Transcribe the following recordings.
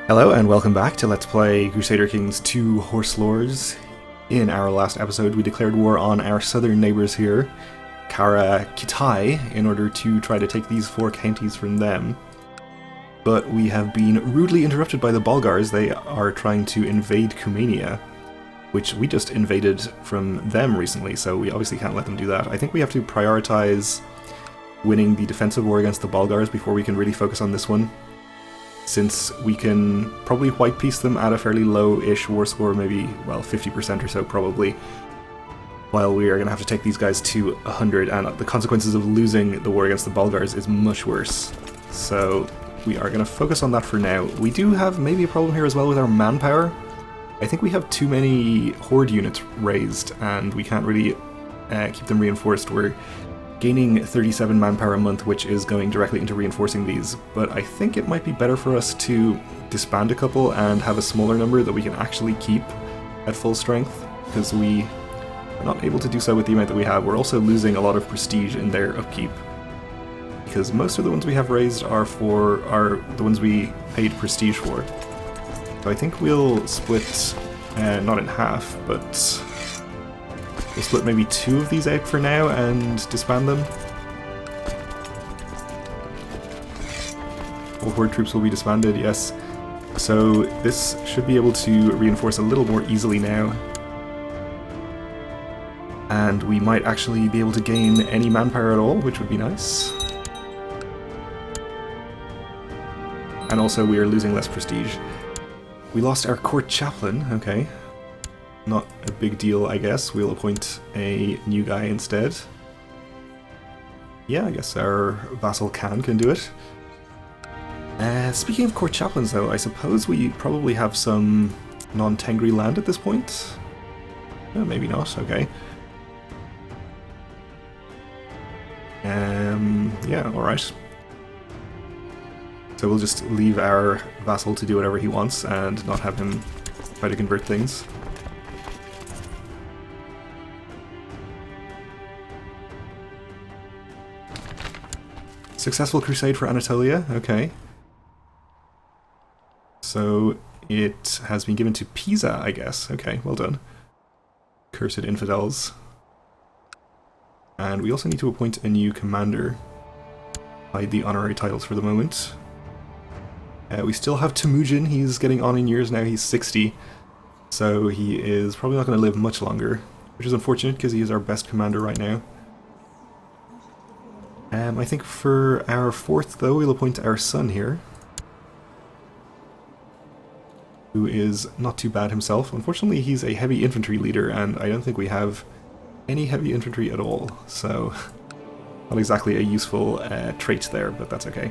Hello and welcome back to Let's Play Crusader Kings 2 Horse Lords. In our last episode we declared war on our southern neighbours here, Kara Kitai, in order to try to take these four counties from them. But we have been rudely interrupted by the Bulgars. They are trying to invade Cumania, which we just invaded from them recently, so we obviously can't let them do that. I think we have to prioritise winning the defensive war against the Bulgars before we can really focus on this one, since we can probably white piece them at a fairly low-ish war score, maybe, well, 50% or so probably, while we are going to have to take these guys to 100, and the consequences of losing the war against the Bulgars is much worse. So we are going to focus on that for now. We do have maybe a problem here as well with our manpower. I think we have too many horde units raised, and we can't really keep them reinforced. We're gaining 37 manpower a month, which is going directly into reinforcing these, but I think it might be better for us to disband a couple and have a smaller number that we can actually keep at full strength, because we are not able to do so with the amount that we have. We're also losing a lot of prestige in their upkeep, because most of the ones we have raised are the ones we paid prestige for. So I think we'll split, not in half, but we'll split maybe two of these out for now and disband them. All horde troops will be disbanded, yes. So this should be able to reinforce a little more easily now. And we might actually be able to gain any manpower at all, which would be nice. And also we are losing less prestige. We lost our court chaplain, okay. Not a big deal, I guess. We'll appoint a new guy instead. Yeah, I guess our vassal can do it. Speaking of court chaplains, though, I suppose we probably have some non-Tengri land at this point? Maybe not, okay. Yeah, alright. So we'll just leave our vassal to do whatever he wants and not have him try to convert things. Successful crusade for Anatolia, okay. So it has been given to Pisa, I guess. Okay, well done. Cursed infidels. And we also need to appoint a new commander. Hide the honorary titles for the moment. We still have Temujin. He's getting on in years now. He's 60. So he is probably not going to live much longer, which is unfortunate because he is our best commander right now. I think for our fourth, though, we'll appoint our son here, who is not too bad himself. Unfortunately, he's a heavy infantry leader, and I don't think we have any heavy infantry at all, so not exactly a useful trait there, but that's okay.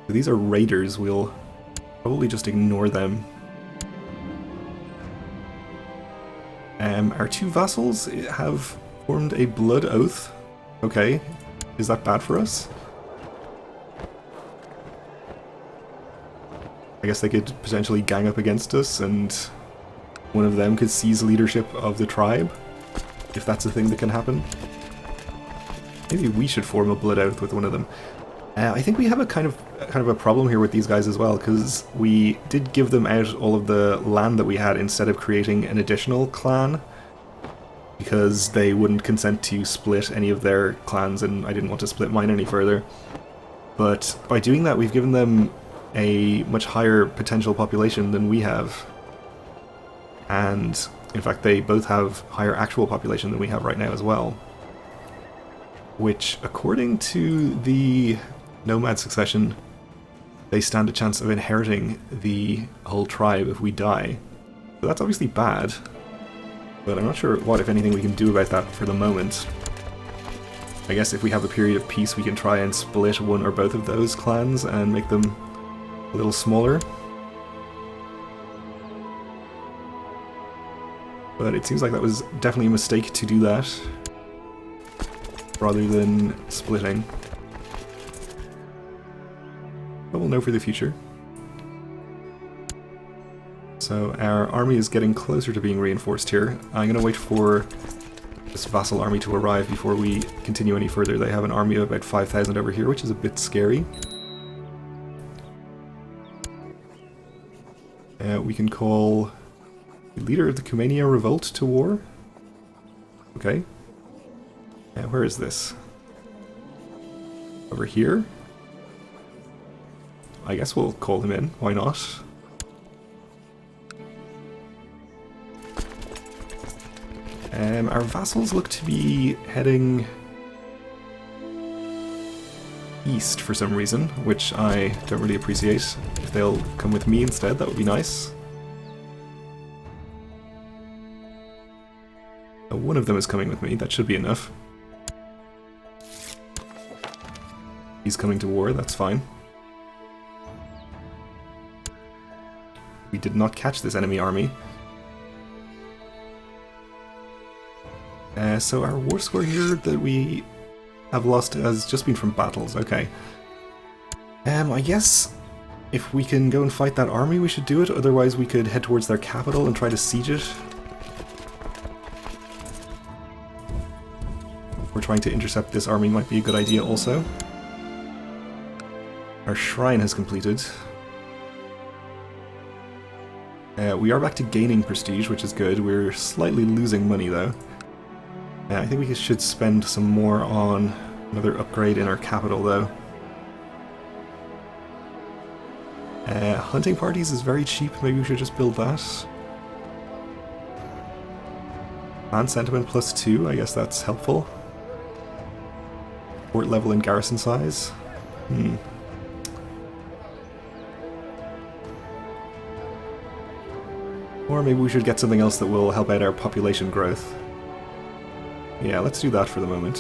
So these are raiders. We'll probably just ignore them. Our two vassals have formed a blood oath. Okay, is that bad for us? I guess they could potentially gang up against us and one of them could seize leadership of the tribe, if that's a thing that can happen. Maybe we should form a blood oath with one of them. I think we have a kind of a problem here with these guys as well, because we did give them out all of the land that we had instead of creating an additional clan, because they wouldn't consent to split any of their clans, and I didn't want to split mine any further. But by doing that, we've given them a much higher potential population than we have. And in fact, they both have higher actual population than we have right now as well. Which, according to the nomad succession, they stand a chance of inheriting the whole tribe if we die. So that's obviously bad, but I'm not sure what, if anything, we can do about that for the moment. I guess if we have a period of peace, we can try and split one or both of those clans and make them a little smaller. But it seems like that was definitely a mistake to do that, rather than splitting. But we'll know for the future. So our army is getting closer to being reinforced here. I'm going to wait for this vassal army to arrive before we continue any further. They have an army of about 5,000 over here, which is a bit scary. We can call the leader of the Cumania Revolt to war. Okay. Where is this? Over here? I guess we'll call him in. Why not? Our vassals look to be heading east for some reason, which I don't really appreciate. If they'll come with me instead, that would be nice. One of them is coming with me, that should be enough. He's coming to war, that's fine. We did not catch this enemy army. So our war score here that we have lost has just been from battles, okay. I guess if we can go and fight that army we should do it, otherwise we could head towards their capital and try to siege it. We're trying to intercept this army might be a good idea also. Our shrine has completed. We are back to gaining prestige, which is good. We're slightly losing money though. I think we should spend some more on another upgrade in our capital though. Hunting parties is very cheap, maybe we should just build that. Man sentiment +2, I guess that's helpful. Fort level and garrison size. Or maybe we should get something else that will help out our population growth. Yeah, let's do that for the moment.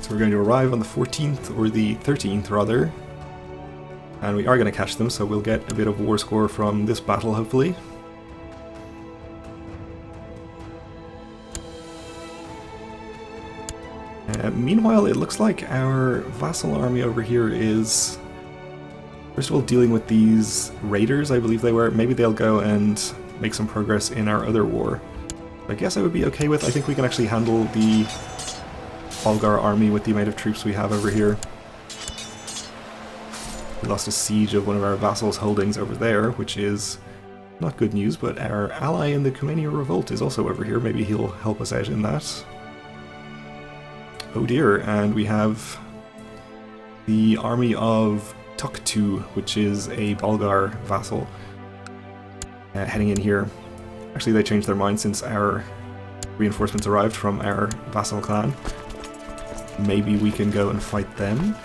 So we're going to arrive on the 14th, or the 13th rather. And we are going to catch them, so we'll get a bit of war score from this battle hopefully. Meanwhile, it looks like our vassal army over here is, first of all, dealing with these raiders, I believe they were. Maybe they'll go and make some progress in our other war. I guess I would be okay with. I think we can actually handle the Bulgar army with the amount of troops we have over here. We lost a siege of one of our vassals' holdings over there, which is not good news, but our ally in the Cumania Revolt is also over here. Maybe he'll help us out in that. Oh dear, and we have the army of Tuktu, which is a Bulgar vassal, heading in here. Actually, they changed their mind since our reinforcements arrived from our vassal clan. Maybe we can go and fight them.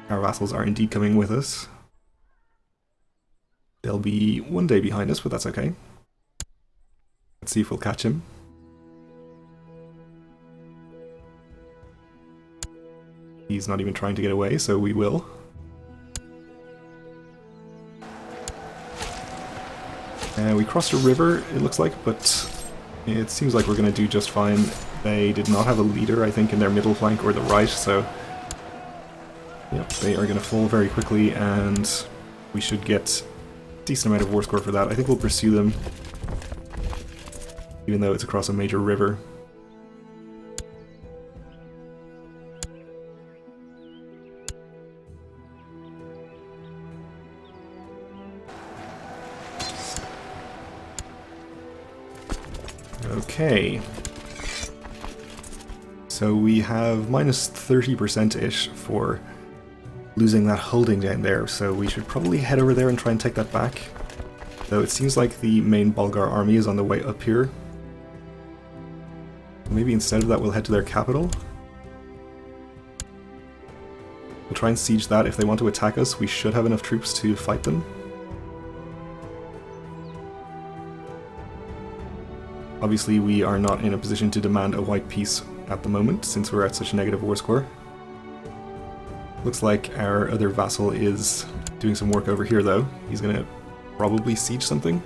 Our vassals are indeed coming with us. They'll be one day behind us, but that's okay. Let's see if we'll catch him. He's not even trying to get away, so we will. We crossed a river, it looks like, but it seems like we're going to do just fine. They did not have a leader, I think, in their middle flank or the right, so yep, they are going to fall very quickly, and we should get a decent amount of war score for that. I think we'll pursue them, even though it's across a major river. Okay. So we have minus 30%-ish for losing that holding down there, so we should probably head over there and try and take that back. Though it seems like the main Bulgar army is on the way up here. Maybe instead of that we'll head to their capital. We'll try and siege that. If they want to attack us, we should have enough troops to fight them. Obviously we are not in a position to demand a white peace at the moment, since we're at such a negative war score. Looks like our other vassal is doing some work over here though. He's gonna probably siege something,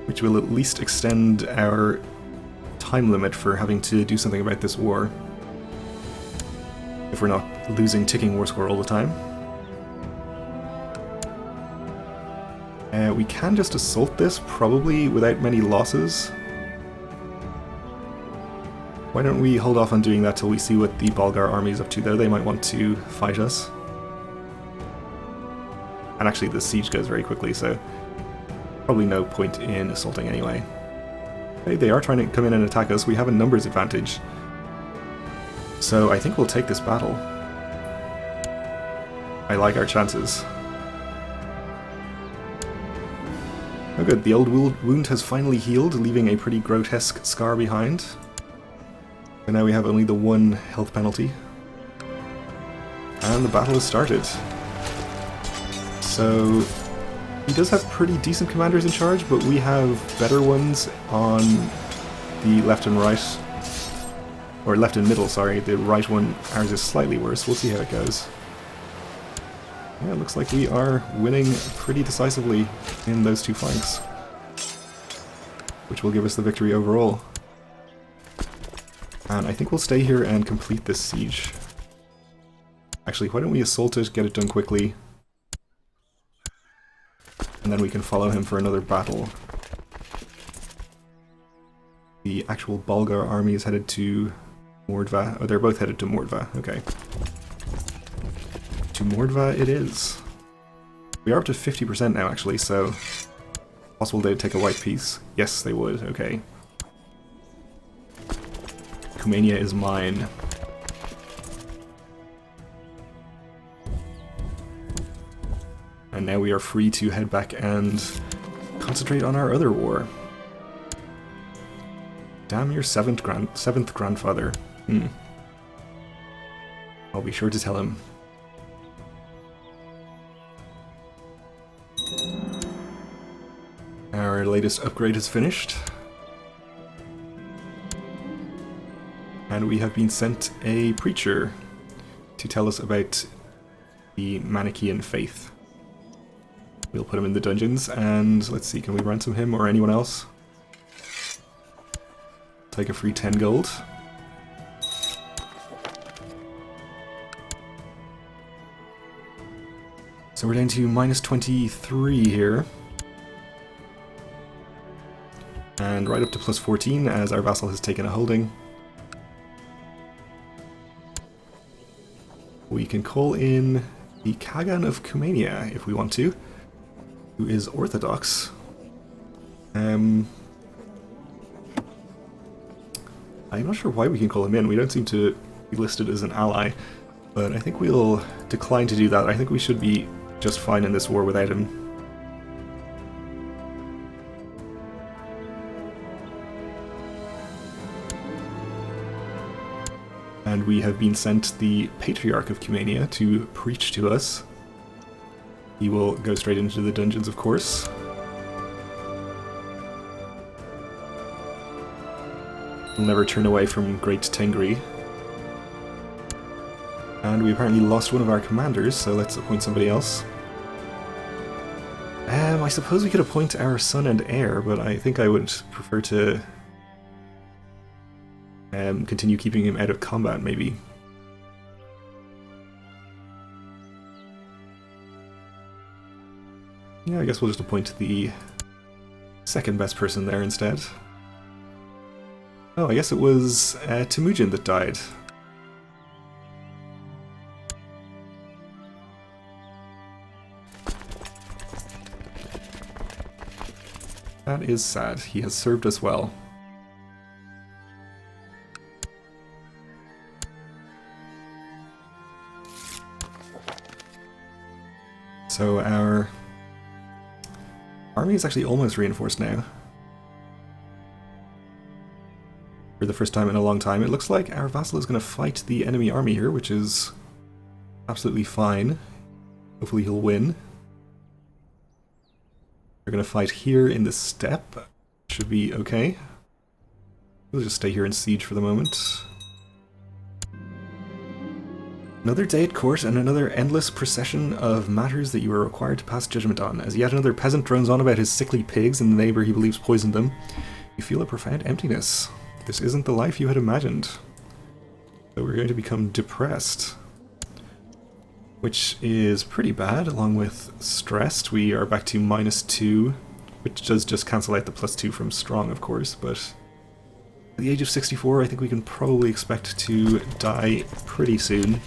which will at least extend our time limit for having to do something about this war, if we're not losing ticking war score all the time. We can just assault this, probably without many losses. Why don't we hold off on doing that till we see what the Bulgar army is up to, though? They might want to fight us. And actually the siege goes very quickly, so probably no point in assaulting anyway. Okay, they are trying to come in and attack us. We have a numbers advantage. So I think we'll take this battle. I like our chances. Oh good, the old wound has finally healed, leaving a pretty grotesque scar behind. And now we have only the 1 health penalty. And the battle has started. So he does have pretty decent commanders in charge, but we have better ones on the left and right. Or left and middle, sorry. The right one, ours is slightly worse. We'll see how it goes. Yeah, it looks like we are winning pretty decisively in those 2 flanks, which will give us the victory overall. And I think we'll stay here and complete this siege. Actually, why don't we assault it, get it done quickly, and then we can follow him for another battle. The actual Bulgar army is headed to Mordva. Oh, they're both headed to Mordva. Okay. To Mordva it is. We are up to 50% now, actually, so possible they'd take a white piece. Yes, they would. Okay. Kumania is mine. And now we are free to head back and concentrate on our other war. Damn your seventh grandfather. I'll be sure to tell him. Our latest upgrade is finished. And we have been sent a preacher to tell us about the Manichaean faith. We'll put him in the dungeons, and let's see, can we ransom him or anyone else? Take a free 10 gold. So we're down to minus 23 here. And right up to plus 14 as our vassal has taken a holding. We can call in the Kagan of Kumania if we want to, who is Orthodox. I'm not sure why we can call him in. We don't seem to be listed as an ally, but I think we'll decline to do that. I think we should be just fine in this war without him. And we have been sent the Patriarch of Kumania to preach to us. He will go straight into the dungeons, of course. We'll never turn away from Great Tengri. And we apparently lost one of our commanders, so let's appoint somebody else. I suppose we could appoint our son and heir, but I think I would prefer to continue keeping him out of combat, maybe. Yeah, I guess we'll just appoint the second best person there instead. Oh, I guess it was Temujin that died. That is sad. He has served us well. So our army is actually almost reinforced now. For the first time in a long time. It looks like our vassal is going to fight the enemy army here, which is absolutely fine. Hopefully he'll win. We're going to fight here in the steppe. Should be okay. We'll just stay here and siege for the moment. Another day at court and another endless procession of matters that you are required to pass judgment on. As yet another peasant drones on about his sickly pigs and the neighbour he believes poisoned them, you feel a profound emptiness. This isn't the life you had imagined. So we're going to become depressed, which is pretty bad. Along with stressed, we are back to -2, which does just cancel out the +2 from strong, of course, but at the age of 64, I think we can probably expect to die pretty soon.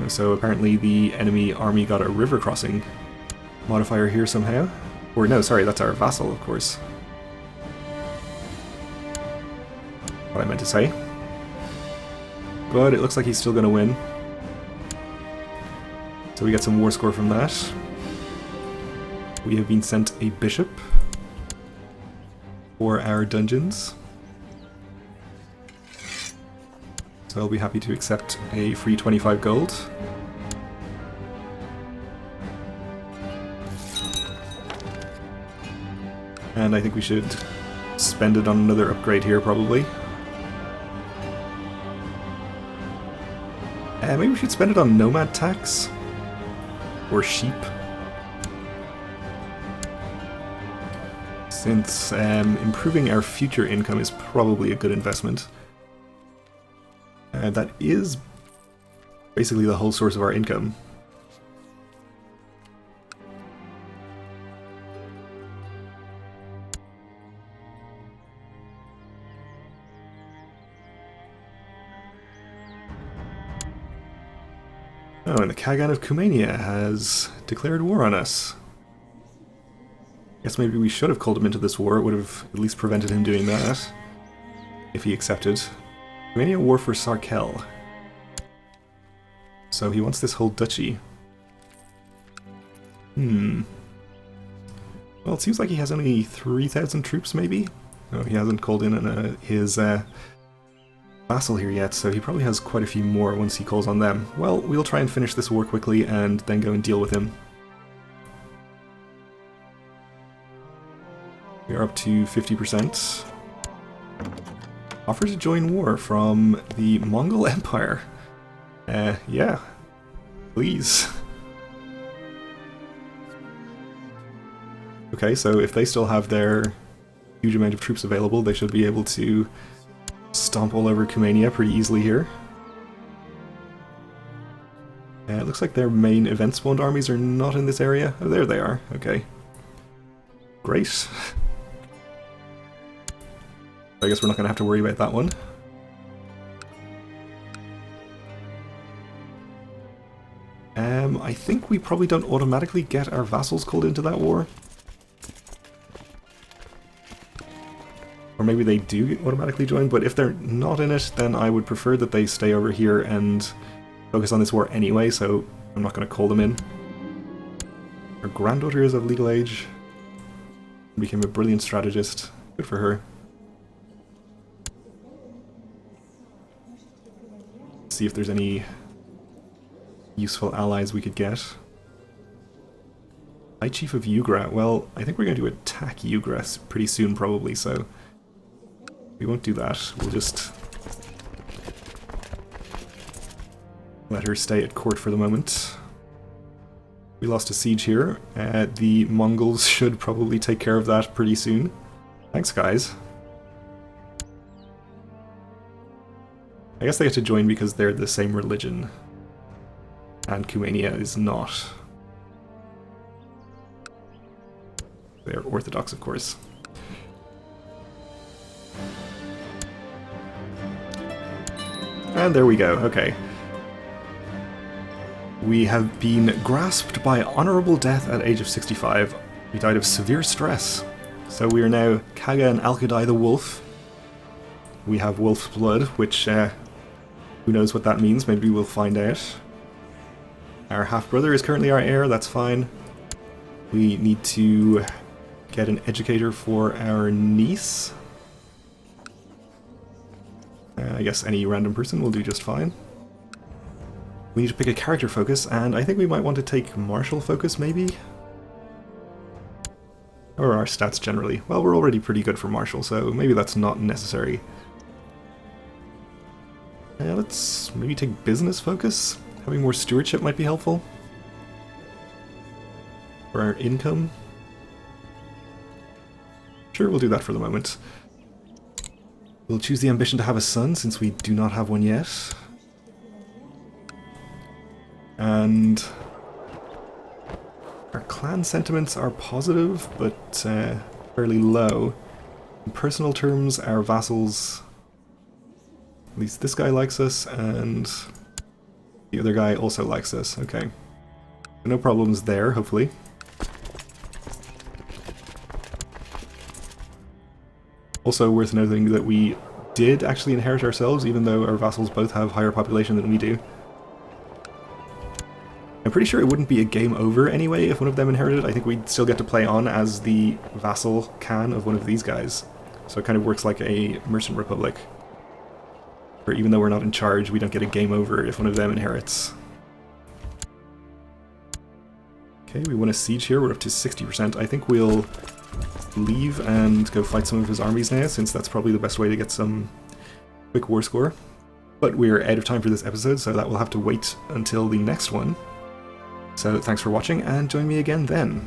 So apparently the enemy army got a river crossing modifier here somehow. Or no, sorry, that's our vassal, of course. What I meant to say. But it looks like he's still going to win. So we get some war score from that. We have been sent a bishop for our dungeons. So I'll be happy to accept a free 25 gold. And I think we should spend it on another upgrade here, probably. Maybe we should spend it on nomad tax? Or sheep? Since improving our future income is probably a good investment. That is basically the whole source of our income. Oh, and the Khagan of Kumania has declared war on us. Guess maybe we should have called him into this war. It would have at least prevented him doing that, if he accepted. Kumania war for Sarkel. So he wants this whole duchy. Well, it seems like he has only 3,000 troops, maybe? No, he hasn't called in his vassal here yet, so he probably has quite a few more once he calls on them. Well, we'll try and finish this war quickly and then go and deal with him. We are up to 50%. Offer to join war from the Mongol Empire. Yeah. Please. Okay, so if they still have their huge amount of troops available, they should be able to stomp all over Kumania pretty easily here. It looks like their main event-spawned armies are not in this area. Oh, there they are. Okay. Great. I guess we're not going to have to worry about that one. I think we probably don't automatically get our vassals called into that war. Or maybe they do automatically join, but if they're not in it, then I would prefer that they stay over here and focus on this war anyway, so I'm not going to call them in. Her granddaughter is of legal age. Became a brilliant strategist. Good for her. Let's see if there's any useful allies we could get. High Chief of Yugra. Well, I think we're going to attack Yugra pretty soon, probably, so we won't do that. We'll just let her stay at court for the moment. We lost a siege here. The Mongols should probably take care of that pretty soon. Thanks, guys. I guess they get to join because they're the same religion. And Kumania is not. They're Orthodox, of course. And there we go, okay. We have been grasped by honorable death at age of 65. We died of severe stress. So we are now Khagan Alkadai the Wolf. We have wolf's blood, which, who knows what that means, maybe we'll find out. Our half-brother is currently our heir, that's fine. We need to get an educator for our niece. I guess any random person will do just fine. We need to pick a character focus, and I think we might want to take martial focus, maybe? Or our stats generally. Well, we're already pretty good for martial, so maybe that's not necessary. Let's maybe take business focus. Having more stewardship might be helpful. For our income. Sure, we'll do that for the moment. We'll choose the ambition to have a son, since we do not have one yet. And our clan sentiments are positive, but fairly low. In personal terms, our vassals... At least this guy likes us, and the other guy also likes us. Okay. No problems there, hopefully. Also worth noting that we did actually inherit ourselves, even though our vassals both have higher population than we do. I'm pretty sure it wouldn't be a game over anyway if one of them inherited. I think we'd still get to play on as the vassal Khan of one of these guys. So it kind of works like a merchant republic. Where even though we're not in charge, we don't get a game over if one of them inherits. Okay, we won a siege here. We're up to 60%. I think we'll leave and go fight some of his armies now, since that's probably the best way to get some quick war score. But we're out of time for this episode, so that will have to wait until the next one. So thanks for watching, and join me again then.